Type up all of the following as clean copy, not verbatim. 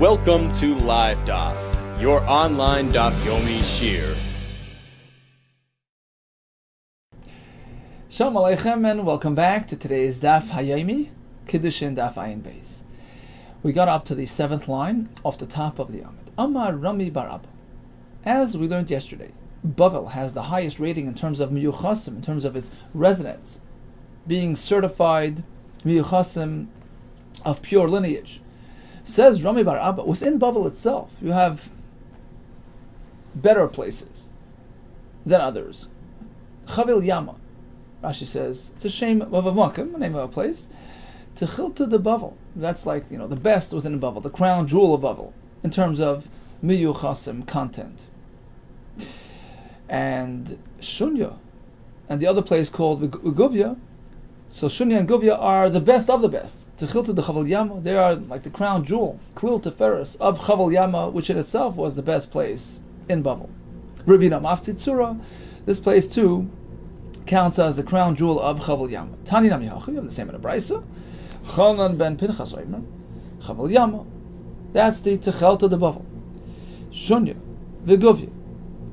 Welcome to Live DAF, your online DAF Yomi Shir. Shalom Aleichem and welcome back to today's DAF Hayomi, KIDDUSHIN DAF Ayin Beis. We got up to the 7th line off the top of the Amud. Amar Rami bar Abba. As we learned yesterday, Bavel has the highest rating in terms of miyuchasim, in terms of its residents being certified miyuchasim of pure lineage. Says Rami bar Abba, within Bavel itself, you have better places than others. Chavil Yama. Rashi says, it's a shame of a makom, a name of a place. Techilta de Bavel. That's like, the best within Bavel, the crown jewel of Bavel, in terms of miyuchasim content. And Shunya, and the other place called Guvya. So Shunya and Guvya are the best of the best. Techilta de Chaval Yama, they are like the crown jewel, Klil Teferis of Chaval Yama, which in itself was the best place in Bavel. Ravina Mafti Tzura, this place too counts as the crown jewel of Chaval Yama. Tani Nami Hachi, you have the same in a Braisa. Chanan ben Pinchas Oimer, Chaval Yama, that's the Techilta de Bavel. Shunya, Viguvya,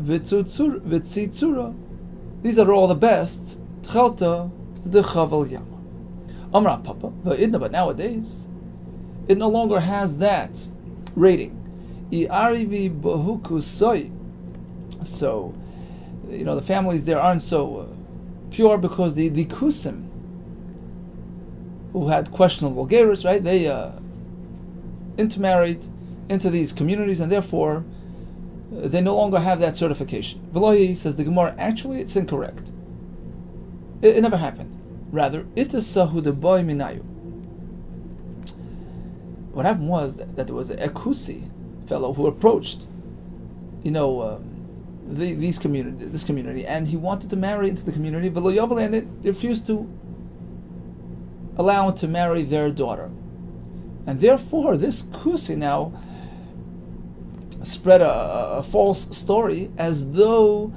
Vitzitzura, these are all the best. Techilta de Chaval Yama. Amra Papa, but nowadays it no longer has that rating. Iarivi Bahukusoi. So, the families there aren't so pure because the Kusim, who had questionable gerus, right? They intermarried into these communities, and therefore they no longer have that certification. Velohi, says the Gemara, actually it's incorrect. It never happened. Rather, itasahu de boy minayu. What happened was that there was a Kusi fellow who approached, this community, and he wanted to marry into the community, and it refused to allow him to marry their daughter. And therefore, this Kusi now spread a false story as though,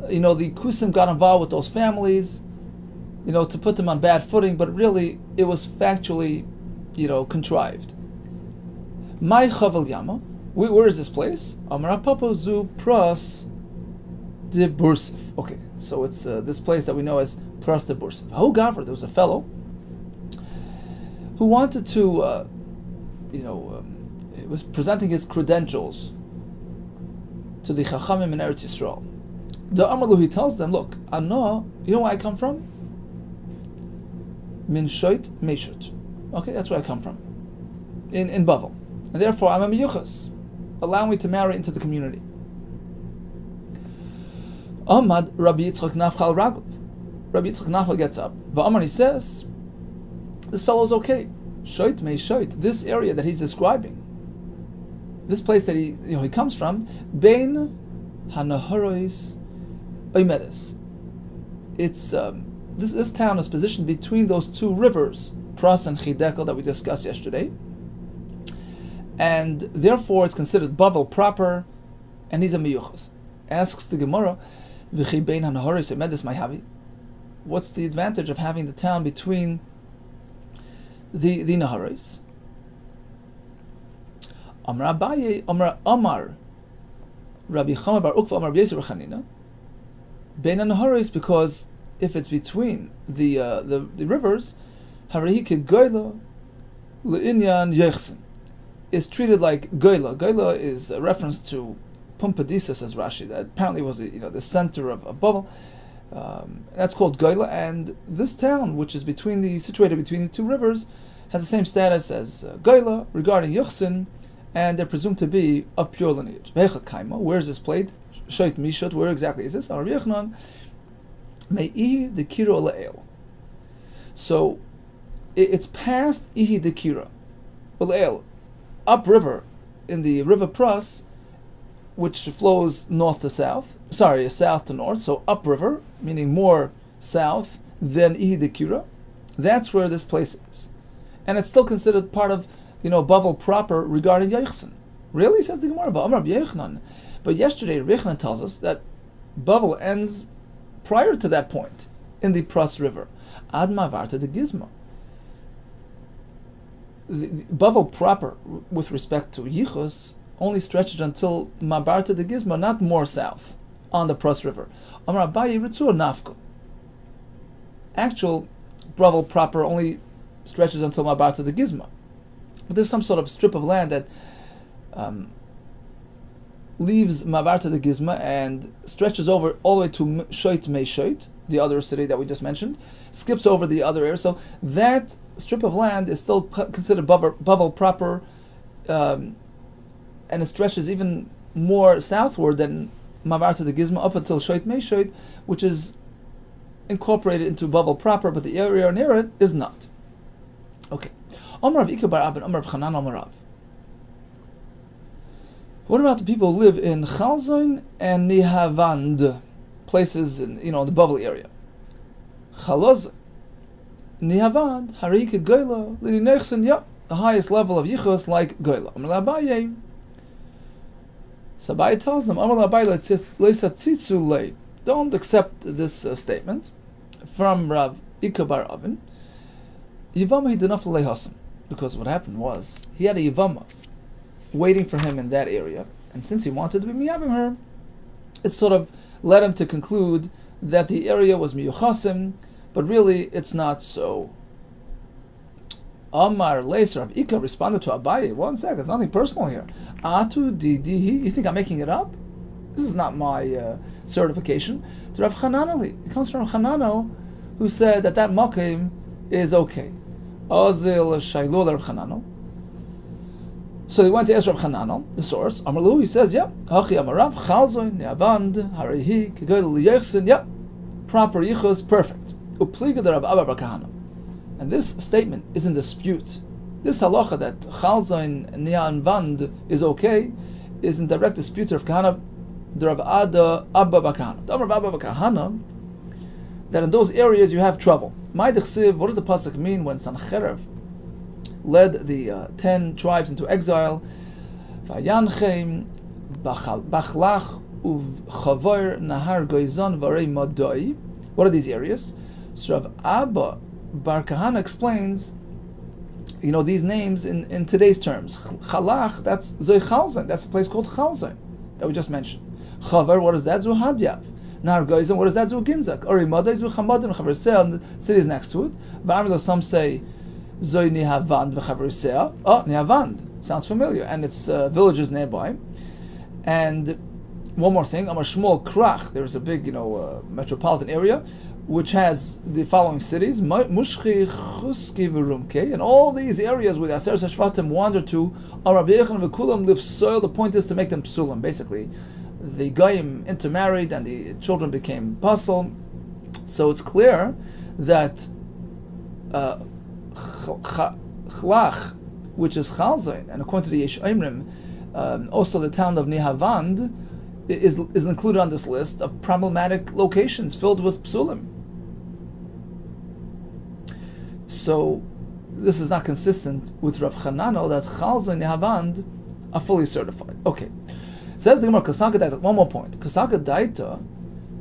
the Kusim got involved with those families, to put them on bad footing, but really it was factually, contrived. My Chaval Yama, where is this place? Amar Papa Zu Pras de Bursif. Okay, so it's this place that we know as Pras de Bursif. How Gavra, there was a fellow who wanted to, was presenting his credentials to the Chachamim in Eretz Yisrael. The Amalu, he tells them, look, Anna, you know where I come from? Min Shoit Meshut. Okay, that's where I come from. In Bavel. And therefore I'm a miyuchas. Allow me to marry into the community. Ahmad Rabbi Yitzchak Nafchal Raglav. Rabbi Yitzchak Nafchal gets up. Va'amar, he says, this fellow is okay. Shoit May Shoit. This area that he's describing, this place that he comes from, Bein Hanaharois Oimedes. It's this town is positioned between those two rivers, Pras and Chidekel, that we discussed yesterday, and therefore it's considered Bavel proper, and he's a miyuchas. Asks the Gemara, V'chi Bein Hanaharois Oimedes Mayhavi. What's the advantage of having the town between the Naharis? Amar Abaye, Amar Rabbi Chama bar Ukva, Amar Rabbi Yosef bar Chanina, Bein Naharis, because if it's between the rivers, Harahi Goyla Le'inyan Yechsen, is treated like Goyla. Goyla is a reference to Pumbedisa, says Rashi, that apparently was the center of Bavel. That's called Goyla, and this town, which is situated between the two rivers, has the same status as Goyla regarding Yuchsin, and they're presumed to be of pure lineage. Where is this played? Shoit Mishot, where exactly is this? Rabbi Yochanan, Me'ihi de Kira Le'el. So it's past Ihi de Kira Le'el, upriver in the river Pras, which flows south to north, so upriver, meaning more south than Ihi de Kira. That's where this place is. And it's still considered part of, Bavel proper regarding Yechsen. Really, says the Gemara, but yesterday Rabbi Yehuda tells us that Bavel ends prior to that point in the Pras River. Ad Mavarta de Gizma. the Bavel proper, with respect to Yichus, only stretches until Mabarta de Gizma, not more south, on the Pros River. Amar Abaye Ritzur Nafko. Actual Bavel proper only stretches until Mabarta de Gizma. But there's some sort of strip of land that leaves Mabarta de Gizma and stretches over all the way to Shoit May Shoit, the other city that we just mentioned, skips over the other area. So that strip of land is still considered Bavel proper, and it stretches even more southward than Mabarta de Gizma up until Shoit May Shoit, which is incorporated into Bavel proper, but the area near it is not. Okay. Amar Rav Ika bar Abin, Amar Rav Chanan, Amar Rav. What about the people who live in Chalzoin and Nihavand, places in the Bavel area? Chaloz, Nihavand, Harike Goyla, Lili Nechsen, yeah, the highest level of Yichus like Goyla. Amar Abaye. So Abaye tells them, Amar Abaye leisatzitzu lei. Don't accept this statement from Rav Ika bar Avin. Yivama hidinaf lehasim, because what happened was he had a Yivama waiting for him in that area, and since he wanted to be miyavim her, it sort of led him to conclude that the area was miyuchasim, but really it's not so. Amar Leiser Rav Ika responded to Abaye, 1 second, it's nothing personal here. Atu didihi, you think I'm making it up? This is not my certification. To Rav Chananali, it comes from Rav Chananel, who said that makim is okay. Azil Shailul Rav Chananel. So they went to ask Rav Chananel, the source. Amarlu, he says, yeah, Hachi Amarav, Chalzoin, Neavand, Harihi, Kigoy Liyechsin, yeah, proper Yichus, perfect. Upliga the Rav Abba bar Kahana. And this statement is in dispute. This halacha that Chalzoin, Neavand is okay is in direct dispute of Kahana, the Rav Abba bar Kahana. The Rav Abba bar Kahana, that in those areas you have trouble. What does the pasuk mean when Sancherev led the 10 tribes into exile? Vayanchem bachlach uvchavor nahar goizon varei madoi. What are these areas? So Rav Abba bar Kahana explains, these names in today's terms. Chalach, that's Zoy Chalzon. That's a place called Chalzon that we just mentioned. Chavar, what is that? Zuhadyav. Nahar Goizon, what is that? Zuginzak. Ori Madai, Zuchamadin, Chaversea, and the city is next to it. V'amrilo, some say Zoy Nihavand v'Chaversea. Oh, Nihavand sounds familiar, and it's villages nearby. And one more thing, Amar Shmuel Krach, there is a big, metropolitan area which has the following cities: Mushchi, Chuski, v'Rumke, and all these areas where the Aser Shvatim wander to are Rabbi Yechon v'Kulam live soil. The point is to make them psulim, basically. The Goyim intermarried and the children became pasul. So it's clear that Chlach, which is Chalzain, and according to the Yesh Oimrim, also the town of Nihavand is included on this list of problematic locations filled with psulim. So this is not consistent with Rav Chananel that Chalzain and Nihavand are fully certified. Okay. Says the Gemara, Kasaka Daita, one more point. Kasaka Daita,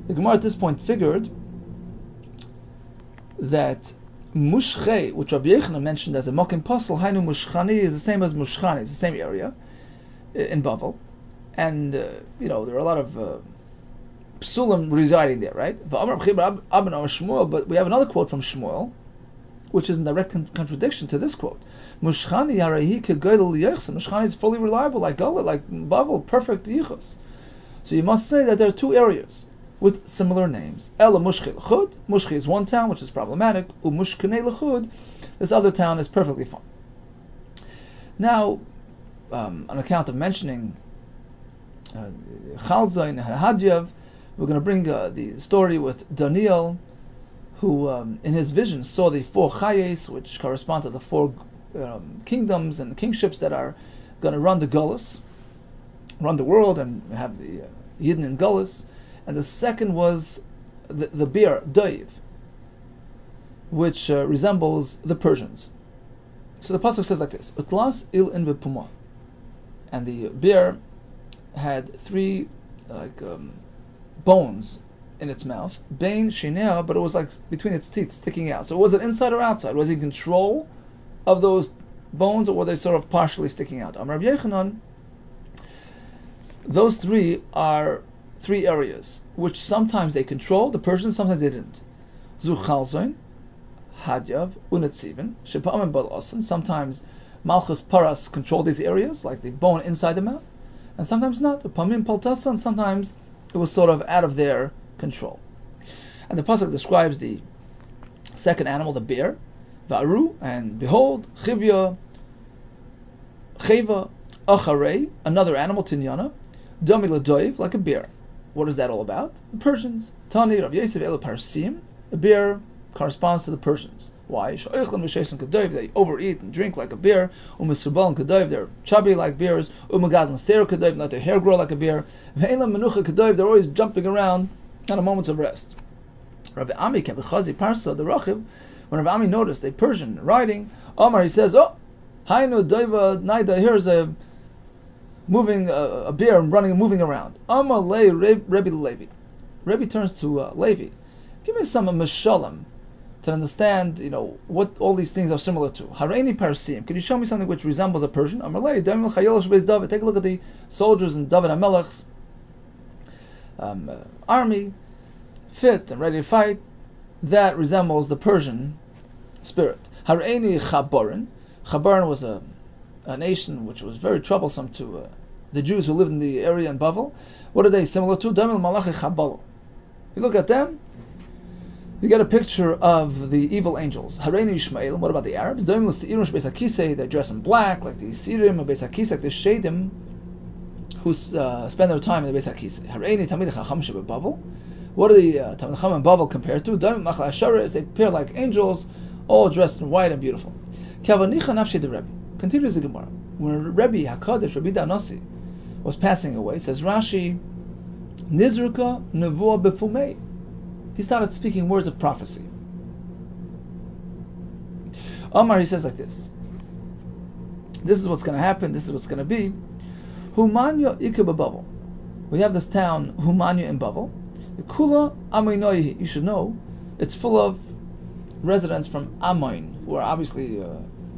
the Gemara at this point figured that Mushche, which Rabbi Yehuda mentioned as a Mokim Pasal, Hainu Mushchani, is the same as Mushchani, it's the same area in Bavel. And, there are a lot of Psulim residing there, right? But we have another quote from Shmuel, which is in direct contradiction to this quote. Mushchani Harahi Kegoydel Yechsen. Mushchani is fully reliable, like Gola, like Bavel, perfect Yichus. So you must say that there are two areas with similar names. Ela Mushchi L'chud. Mushchi is one town, which is problematic. Umushkene L'chud. This other town is perfectly fine. Now, on account of mentioning Chalzain and Hadyav, we're going to bring the story with Daniel, who in his vision saw the 4 chayes, which correspond to the 4 kingdoms and kingships that are going to run the Gullus, run the world, and have the Yidden in Gullus. And the second was the bear, Daiv, which resembles the Persians. So the pasuk says like this: Utlas il in v'puma, and the bear had 3 bones in its mouth, Bain Shinea, but it was like between its teeth sticking out. So was it inside or outside? Was he in control of those bones, or were they sort of partially sticking out? Rabbi Yechanan, those three are three areas which sometimes they control the Persians, sometimes they didn't. Zu Chalzoin, Hadyav, Unetziven, Shepa'am and Balasan. Sometimes Malchus Paras controlled these areas, like the bone inside the mouth, and sometimes not. Pamim Paltasa, and sometimes it was sort of out of their control. And the pasuk describes the second animal, the bear, Va'aru, and behold, Chivya, Cheva, Acharei, another animal, Tinyana, Dami Ladoiv, like a bear. What is that all about? The Persians. Tani, Rav Yosef, Elu Parsim, the bear corresponds to the Persians. Why? They overeat and drink like a bear. They're chubby like bears. Let their hair grow like a bear. They're always jumping around, not a moments of rest. Rabbi Ami Parsa, the Rachiv, when Rabbi Ami noticed a Persian riding, Omar, he says, "Oh, Hainu Daiva Naida, here's a bear moving around." Omar lay Rebbe Levi. Rebbe turns to Levi. Give me some Meshalim to understand, what all these things are similar to. Hareini Parsim. Can you show me something which resembles a Persian? Take a look at the soldiers in David HaMelech's army, fit and ready to fight. That resembles the Persian spirit. Hareini Chabarin. Chabarin was a nation which was very troublesome to the Jews who lived in the area in Bavel. What are they similar to? Damil Malachi Chabalo. You look at them, you get a picture of the evil angels. Hareini Ishmael. What about the Arabs? They dress in black, like the Sirim, Beis HaKisei, like the Shadim, who spend their time in the Beis HaKisei. Hareini Tamid Chacham Shebebavel. What are the Tamid Chacham and Bavel compared to? Damil Machal Asharis. They appear like angels, all dressed in white and beautiful. Kavanicha Nafshi the Rebbe. Continues the Gemara. When Rebbe HaKadosh, Rabbi Danasi, was passing away, says Rashi, Nizruka Nevuah Befumei. He started speaking words of prophecy. Omar, he says like this. This is what's going to happen, this is what's going to be. Humanya Ikababel. We have this town, Humanya in Babel. Kula Amoinoihi. You should know, it's full of residents from Amoin, who are obviously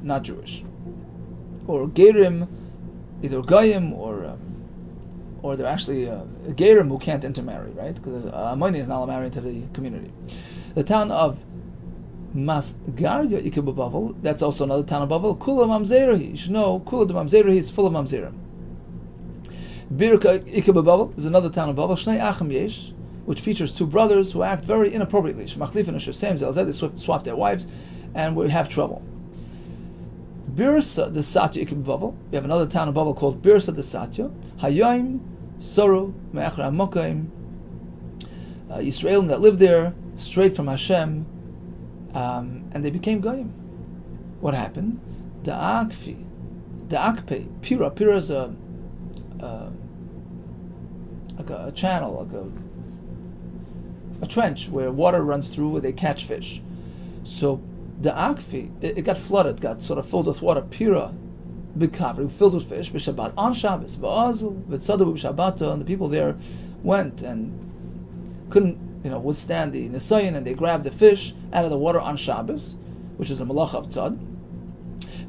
not Jewish. Or Gerim, either Goyim or they're actually Gerim who can't intermarry, right? Because Ammoni is not allowed to marry into the community. The town of Masgarya Ikababavel, that's also another town of Bavel. Kula Mamzerahi. You should know, Kula de Mamzerahi is full of Mamzerim. Birka Ikababavel is another town of Bavel. Shnei Achim Yesh, which features two brothers who act very inappropriately. Shemachlif and Shesem Zelzeh, they swap their wives, and we have trouble. Birsa de Satya Ikababel. We have another town of Babel called Birsa de Satya. Hayayim, Soru, Me'achra Mokaim. Yisraelim that lived there, straight from Hashem, and they became Goyim. What happened? Da'akpe, Pira. Pira is like a channel, like a trench where water runs through, where they catch fish. So the Akfi, it got flooded, got sort of filled with water. Pira, Bikavri, filled with fish. B'Shabbat on Shabbos, Ba'azul, V'Tzadu B'Shabbata, and the people there went and couldn't, withstand the Nisayan, and they grabbed the fish out of the water on Shabbos, which is a malacha of tzad.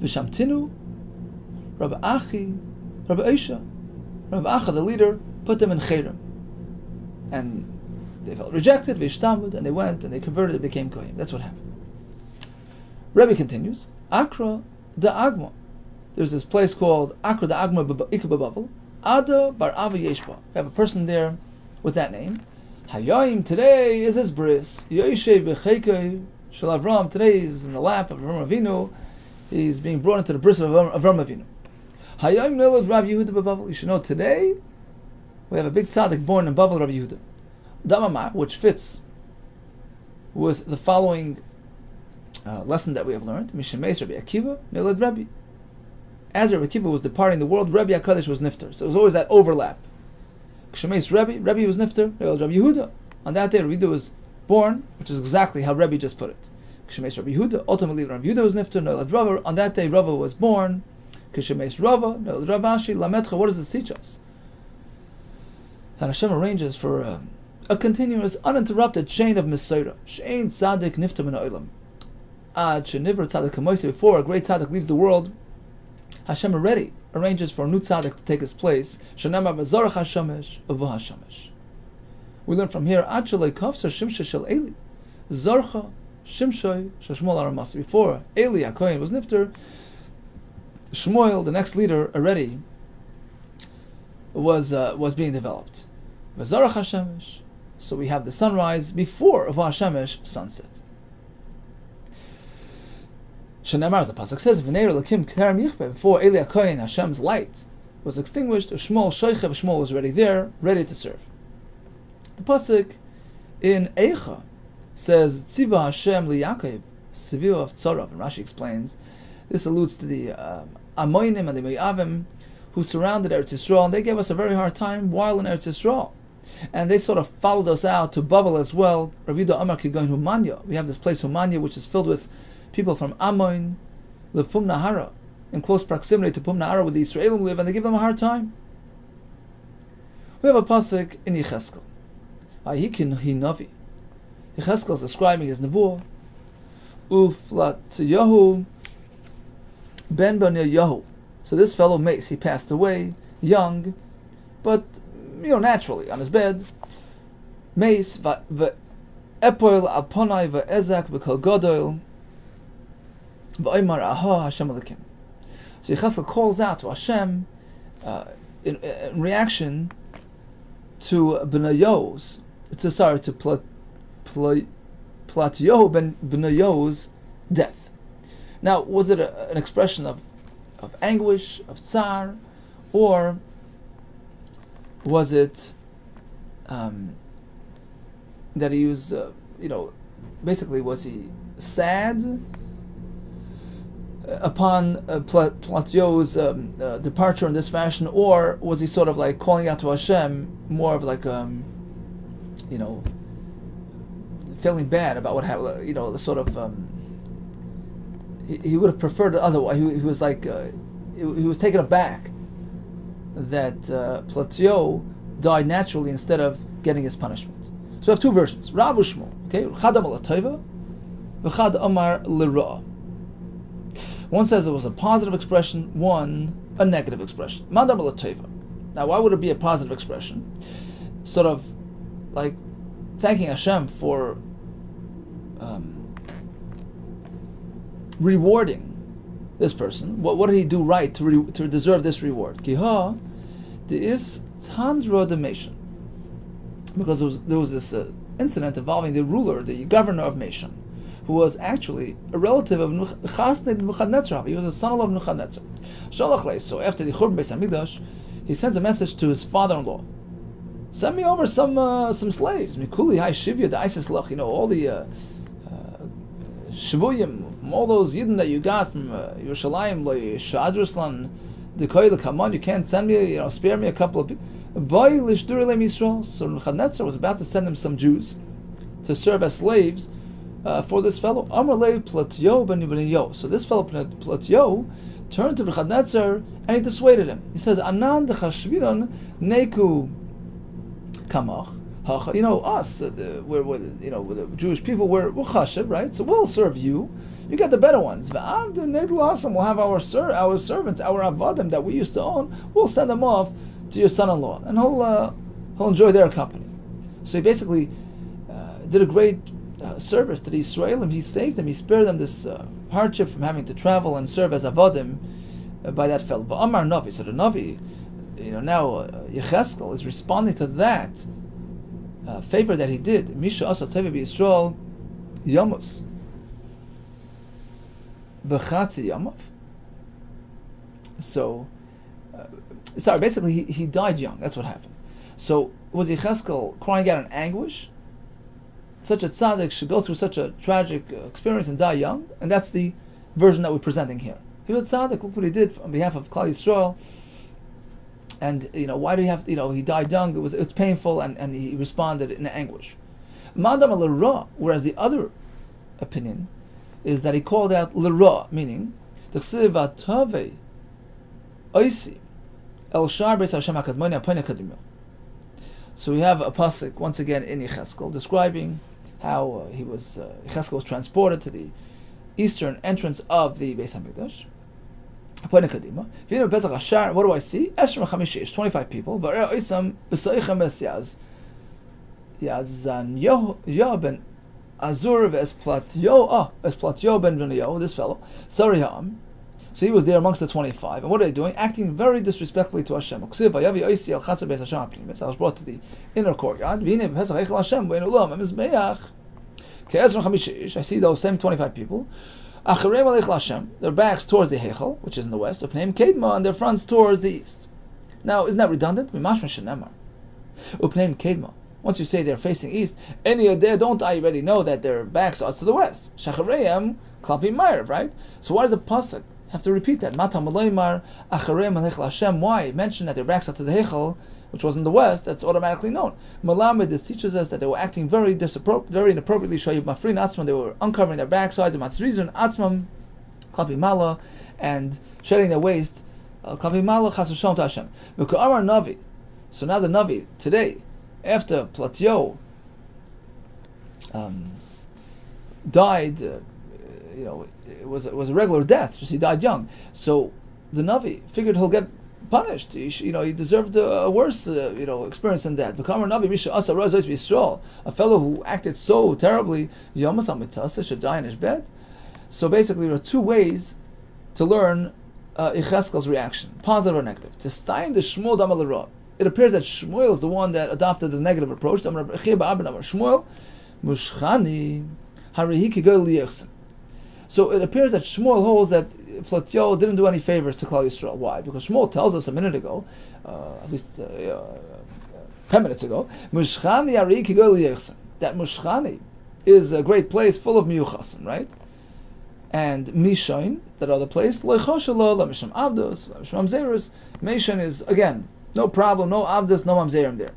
V'Shamtinu, Rabbi Achi, Rabbi Isha, Rabbi Acha, the leader, put them in Cherem, and they felt rejected. V'Ishtamud, and they went and they converted. They became Goyim. That's what happened. Rebbe continues, Akra da Agma. There's this place called Akra da Agma Ikababel. Ada bar Ava Yeshba. We have a person there with that name. Hayayim, today is his bris. Yoishe b'cheikei shel Avram. Today is in the lap of Avram Avinu. He's being brought into the bris of Avram Avinu. Hayayim nelod Rabbi Yehuda b'Bavel. You should know today we have a big tzaddik born in Bavel, Rabbi Yehuda. Damamar, which fits with the following lesson that we have learned. Mishemeis Rabbi Akiva Nelad Rabbi. As Rabbi Akiva was departing the world, Rabbi HaKadosh was nifter. So it was always that overlap. Kshemeis Rabbi was nifter. Nelad Rabbi Yehuda. On that day, Rabbi Yehuda was born, which is exactly how Rabbi just put it. Kshemeis Rabbi Yehuda. Ultimately, Rabbi Yehuda was nifter. Nelad Rava. On that day, Rava was born. Kshemeis Rava. Nelad Ravashi. Lametcha. What does this teach us? That Hashem arranges for a continuous, uninterrupted chain of Mesorah. Shein Tzaddik Nifta Min Ha'olam. Before a great tzaddik leaves the world, Hashem already arranges for a new tzaddik to take his place. Shenamar v'zorach hashemesh uvu hashemesh. We learn from here, Ad shaloi kafsar shimsha shel Eli, zorcha shimshoi shel Shmuel Aramasi. Before Eli HaKohen was nifter, Shmuel, the next leader, already was being developed. V'zorach hashemesh. So we have the sunrise before uvu hashemesh, sunset. Shenamar, as the pasuk says, "V'neir Elokim k'terem yichbe." Before Eli HaKohen, Hashem's light was extinguished, Shmuel shoichev, Shmuel was already there, ready to serve. The pasuk in Eicha says, "Tziva Hashem liYaakov siviv of tzarav," and Rashi explains this alludes to the Amoinim and the Moavim who surrounded Eretz Yisrael, and they gave us a very hard time while in Eretz Yisrael, and they sort of followed us out to Babel as well. Rabbi Yehuda Amar Kigoin Humanya. We have this place Humanya, which is filled with people from Ammon, Lefum Nahara, in close proximity to Pum Nahara, where the Israelim live, and they give them a hard time. We have a pasuk in Yecheskel. Ayikin Hinavi. Yecheskel is describing his nevuah. Uflat Yahu Ben Yahu. So this fellow Mace, he passed away young, but naturally on his bed. Mace Epoil Alponai Ve'ezak V'Kol Godoil. So Yecheskel calls out to Hashem in reaction to Benayo's, to Platyahu ben Benayo's death. Now, was it an expression of anguish, of tsar, or was it that he was, basically, was he sad upon Platyo's departure in this fashion, or was he sort of like calling out to Hashem, more of like feeling bad about what happened, sort of he would have preferred it otherwise. He was like he was taken aback that Platyo died naturally instead of getting his punishment. So we have two versions. Rav Shmuel, okay, Chad Amar L'Tova, v'Chad Amar L'Ra. One says it was a positive expression, one a negative expression. Madam L'Tova. Now, why would it be a positive expression? Sort of like thanking Hashem for rewarding this person. What did he do right to deserve this reward? Kiha, there is Tandra Demation. Because there was this incident involving the ruler, the governor of Meshan, who was actually a relative of Nebuchadnezzar. He was a son-in-law of Nebuchadnezzar. So after the Churban Beis Hamikdash, he sends a message to his father-in-law. Send me over some slaves. Mikuli Hai Shivya, the Isis Lach, all the Shivuyim, all those Yidden that you got from Yerushalayim, Shadruslan, the Koil Kaman, you can't send me, spare me a couple of people. So Nebuchadnezzar was about to send him some Jews to serve as slaves for this fellow. So this fellow Platyo turned to Nebuchadnezzar and he dissuaded him. He says, Anan de Chashviran Neku Kamach. Us, we're the Jewish people, we're Chashiv, right? So we'll serve you. You get the better ones. We'll have our servants, our avadim that we used to own. We'll send them off to your son-in-law, and he'll enjoy their company. So he basically did a great service to the Israelim. He saved them. He spared them this hardship from having to travel and serve as avadim by that fellow. But Amar Navi, so the Navi, now Yecheskel is responding to that favor that he did. Misha Asa Tevi Yisrael Yamus B'chatzi Yamav. So, basically he died young. That's what happened. So was Yecheskel crying out in anguish? Such a tzaddik should go through such a tragic experience and die young, and that's the version that we're presenting here. He was a tzaddik. Look what he did on behalf of Klal Yisrael. And why do you have? He died young. It's painful, and he responded in anguish. Madam l'ra, whereas the other opinion is that he called out l'ra, meaning t'chsiv atave oisi el shar beis Hashem hakadmoni apone kadimio. So we have a pasuk once again in Yecheskel describing how Yecheskel was transported to the eastern entrance of the Beis Hamikdash, What do I see? 25 people. Ben Azur Esplatyo ben Benio, this fellow. Sariham. So he was there amongst the 25. And what are they doing? Acting very disrespectfully to Hashem. I was brought to the inner courtyard. I see those same 25 people. Their backs towards the Heichal, which is in the west, and their fronts towards the east. Now, isn't that redundant? Once you say they're facing east, don't I already know that their backs are to the west? Shachareim klapi ma'ariv, right? So why does the pasuk have to repeat that? Mata malaymar achareim alechel Hashem. Why mention that their backs are to the Heichal, which was in the west? That's automatically known. Malamed, this teaches us that they were acting very inappropriately. Shayib mafrin atzman, they were uncovering their backsides, matzrizun atzman klapi mala, and shedding their waist klapi mala chas v'shalom to Hashem. V'ka'amar navi. So now the navi today, after Platyo died, it was a regular death. Just he died young. So the Navi figured he'll get punished. He deserved a worse, experience than that. A fellow who acted so terribly, should die in his bed. So basically, there are two ways to learn Yecheskel's reaction, positive or negative. To stein the Shmuel Damal. It appears that Shmuel is the one that adopted the negative approach. Shmuel Mushchani Harihiki. So it appears that Shmuel holds that Platyo didn't do any favors to Klal Yisrael. Why? Because Shmuel tells us a minute ago, at least 10 minutes ago, Mushchani Harihiki that Mushchani is a great place full of miyuchasim, right? And Mishain, that other place, Leichoshala, Lamisham Abdos, Lamisham Zerus. Mishain is, again, no problem, no Abdos, no Mamzerim there.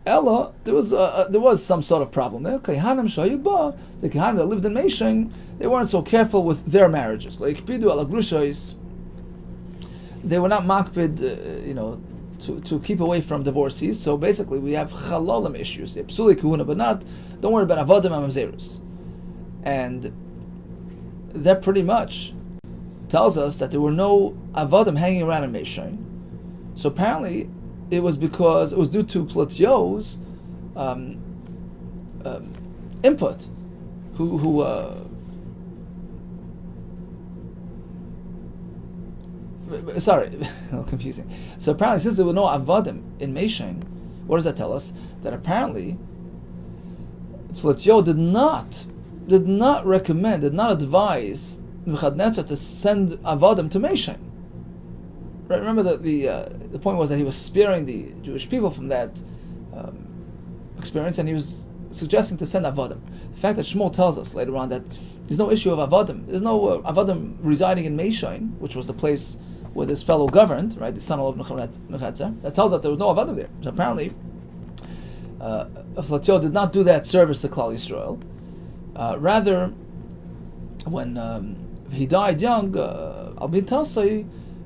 Ella, there was some sort of problem there. The Kehanim that lived in Meshain, they weren't so careful with their marriages. Like Pidu ala Grushois, they were not makpid, to keep away from divorcees. So basically, we have chalalim issues. Psuli kuhuna, but don't worry about avodim amamzerus. And that pretty much tells us that there were no avodim hanging around in Meshain. So apparently, it was due to Platyo's input, sorry, a little confusing. So apparently, since there were no avodim in Meshain, what does that tell us? That apparently, Platyo did not recommend, did not advise Nebuchadnezzar to send avodim to Meshain. Right, remember that the point was that he was sparing the Jewish people from that experience, and he was suggesting to send avodim. The fact that Shmuel tells us later on that there's no issue of avodim, there's no avodim residing in Meshain, which was the place where this fellow governed, right, the son of Nebuchadnezzar, that tells us there was no avodim there. So apparently, Platyo did not do that service to Klal Yisrael. Rather, when he died young,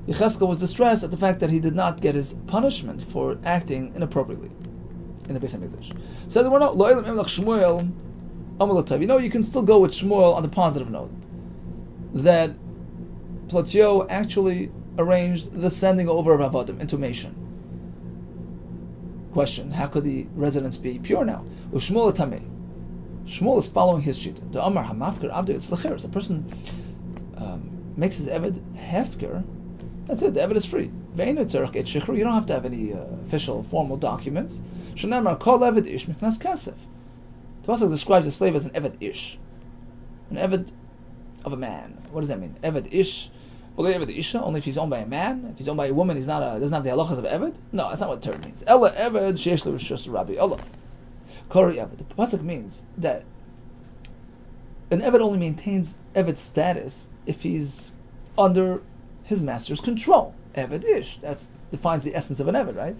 Yecheskel was distressed at the fact that he did not get his punishment for acting inappropriately in the Beis HaMikdash. So there were no lo'elim emlach Shmuel amalativ. You can still go with Shmuel on the positive note that Platyo actually arranged the sending over of avodim into Meshain. Question: how could the residents be pure now? Shmuel tamei. Shmuel is following his shita. The Amar hamafker avdu etzlecher. A person makes his eved hefker. That's it. The eved is free. You don't have to have any official, formal documents. Shenamar kol eved ish miknas kasef. The pasuk describes a slave as an eved ish, an eved of a man. What does that mean? Eved ish. Well, eved isha only if he's owned by a man. If he's owned by a woman, doesn't have the halachas of eved. No, that's not what the term means. Ella eved sheish l'rishus rabbi Allah. Kori eved. The pasuk means that an eved only maintains eved status if he's under his master's control. Eved ish. That defines the essence of an eved, right?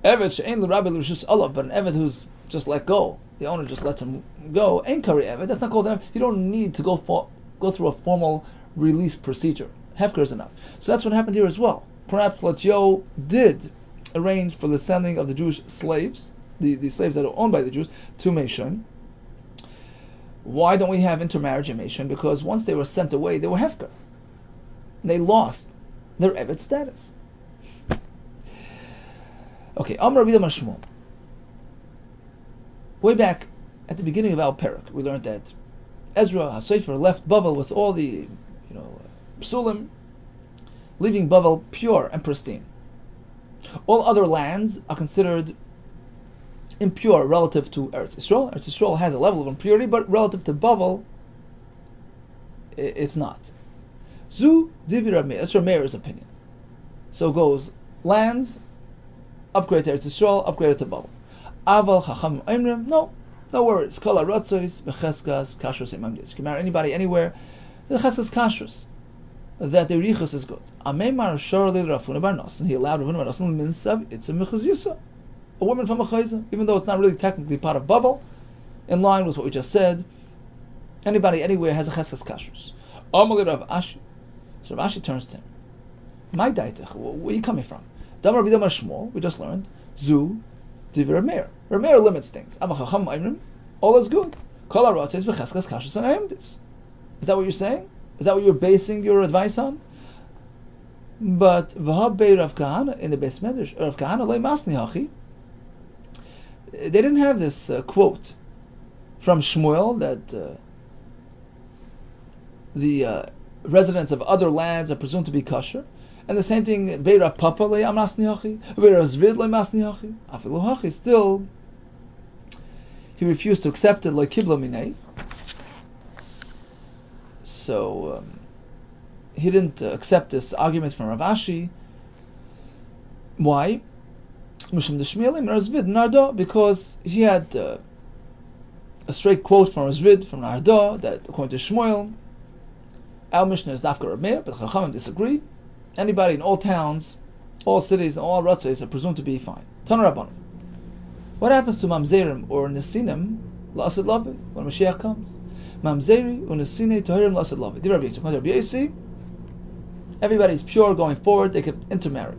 Eved she'ein l'rabbi l'rishus Allah, but an eved who's just let go, the owner just lets him go. Ain't kari eved. That's not called an eved. You don't need to go through a formal release procedure. Hefker is enough. So that's what happened here as well. Perhaps Platyo did arrange for the sending of the Jewish slaves, the slaves that are owned by the Jews, to Meshain. Why don't we have intermarriage in Meshain? Because once they were sent away, they were Hefker. and they lost their Evet status. Okay, Amar Rabbi Yehuda Shmuel. Way back at the beginning of Al Perak, we learned that Ezra HaSefer left Bavel with all the, psulim, leaving Bavel pure and pristine. All other lands are considered impure relative to Eretz Yisrael. Eretz Yisrael has a level of impurity, but relative to Bavel, it's not. Zu Divi Rabbi Meir. That's Rabbi Meir's opinion. So it goes lands, upgrade to Eretz Yisrael, upgrade to Bavel. Aval Chacham Eimrim, no worries. Kol HaRatzois Becheskas Kashrus Imamdis. You can marry anybody anywhere. The Cheskas Kashrus, that the Richus is good. Ameimar Shorli Rafuna Bar Nosson. He allowed Rafuna Bar Nosson Minsav. It's a Mechuz Yusa, a woman from a Chayza, even though it's not really technically part of Bavel, in line with what we just said. Anybody anywhere has a Cheskas Kashrus. Amalei Rav Ashi. So Rav Ashi turns to him. My daitach, where are you coming from? Damar B'damar Shmuel, we just learned. Zu Divi Rabbi Meir. Rabbi Meir limits things. All is good. Kol HaRatzois Becheskas Kashrus Imamdis. Is that what you're saying? Is that what you're basing your advice on? But V'habei Rav Kahana in the Beis Medrash, Rav Kahana Lei Masni Hachi. They didn't have this quote from Shmuel that the residents of other lands are presumed to be kosher. And the same thing, Beirav Papa le Amasni Hachi, Beirav Zvid le Masni Hachi, Afilu Hachi. Still, he refused to accept it like Kibla Minei. So he didn't accept this argument from Rav Ashi. Why? Because he had a straight quote from Razvid, from Nardo, that according to Shmuel, Al Mishnah is Dafka Rav Meir, but Chachamim disagree. Anybody in all towns, all cities, and all ratzos are presumed to be fine. Tana Rabbanim. What happens to Mamzerim or Nesinim, La'asad Lavi, when Mashiach comes? Mamzeri or Nesine Tahirim La'asad Lavi. Di Rabbi Yisrael. Everybody's pure going forward, they could intermarry.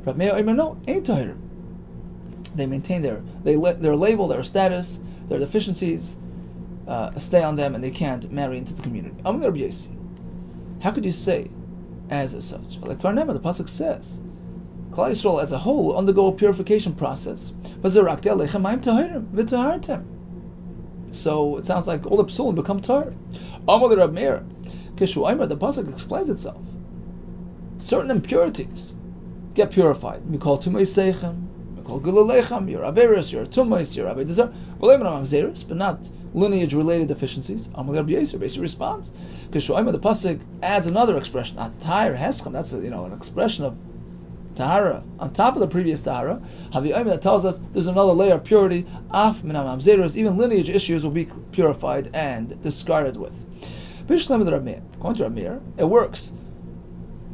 Rav Meir Omer, no, ain't Tahirim. They maintain their label, their status, their deficiencies, stay on them, and they can't marry into the community. How could you say as such? Like Klarnema, the pasuk says, Klal Yisrael as a whole will undergo a purification process. So it sounds like all the psulim become tar. Amalei Rav Meir, Kishu Aimer, the pasuk explains itself. Certain impurities get purified. Mikol tumei seichem, mikol gilulechem. Your averis, your tumais, your avedizar. Well, even averis, but not lineage-related deficiencies. Amalei Rabbi Yisrael basically responds. Kishu Aimer, the pasuk adds another expression. Atayr heschem. That's an expression of tahara on top of the previous tahara. Havi Aimer that tells us there's another layer of purity. Af minam amzeros. Even lineage issues will be purified and discarded with. According to Rav Meir, it works.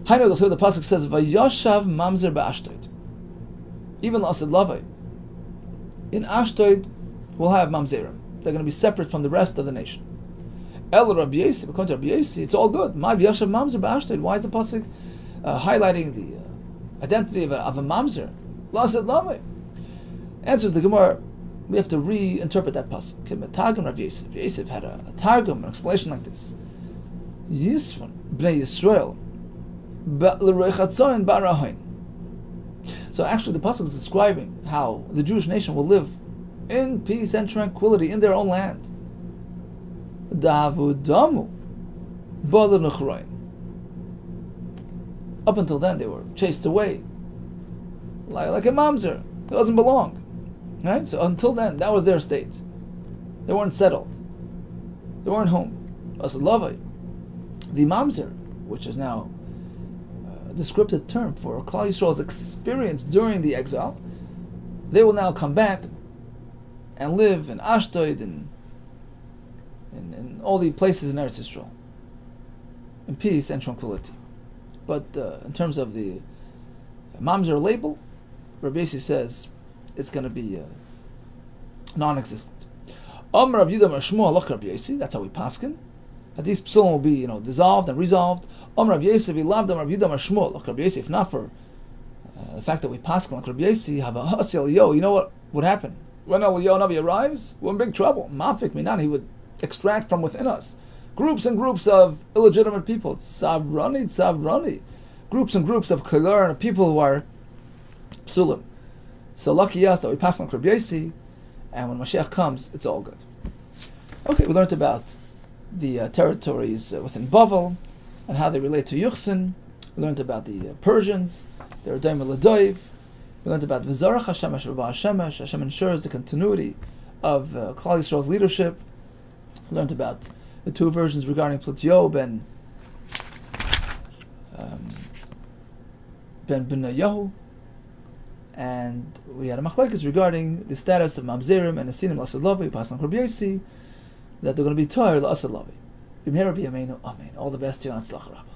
The pasuk says, "Vayashav mamzer ba'ashtod." Even La'asad Lavai in Ashtod will have mamzerim. They're going to be separate from the rest of the nation. El Rabbi Yossi, according to Rabbi Yossi, it's all good. My Vayashav mamzer ba'ashtod. Why is the pasuk highlighting the identity of a mamzer? La'asad Lavai. Answers the Gemara. We have to reinterpret that pasuk. Targum Rabbi Yosef. Yosef had a targum, an explanation like this. Yisfon bnei Yisrael. So actually the pasuk is describing how the Jewish nation will live in peace and tranquility in their own land. Up until then they were chased away like a mamzer. It doesn't belong. Right? So until then that was their state. They weren't settled. They weren't home. The mamzer, which is now descriptive term for Klal Yisrael's experience during the exile, they will now come back and live in Ashdod and in all the places in Eretz Yisrael in peace and tranquility. But in terms of the mamzer label, Rabbi Yossi says it's going to be non-existent. Amar Rabbi Yehuda Shmuel Loch Rabbi Yossi. That's how we paskin. That these psulim will be, dissolved and resolved. Amar Rabbi Yossi, we loved Rabbi Yehuda Shmuel Loch Rabbi Yossi. If not for the fact that we paskin like Rabbi Yossi, have a hasi Eliyahu. You know what would happen when Eliyahu Navi arrives? We're in big trouble. Mafik minan, he would extract from within us Groups and groups of illegitimate people. Tzavrani. Groups and groups of Kalar and people who are psulim. So lucky us that we pass on Rabbi Yossi, and when Mashiach comes, it's all good. Okay, we learned about the territories within Bavel and how they relate to Yuchsin. We learned about the Persians, their Daim al-Adoiv. We learned about V'zarach Hashem Asher Ba Hashemesh. Hashem ensures the continuity of Klal Yisrael's leadership. We learned about the two versions regarding Plutiob and Ben Yahu. And we had a machlekes regarding the status of Mamzerim and Asinim L'Asad Lavi, Paslan Rabbi Yossi, that they're going to be Torah L'Asad Lavi. B'mehera b'yameinu, Amen. All the best to you and Tzlach Rabbi.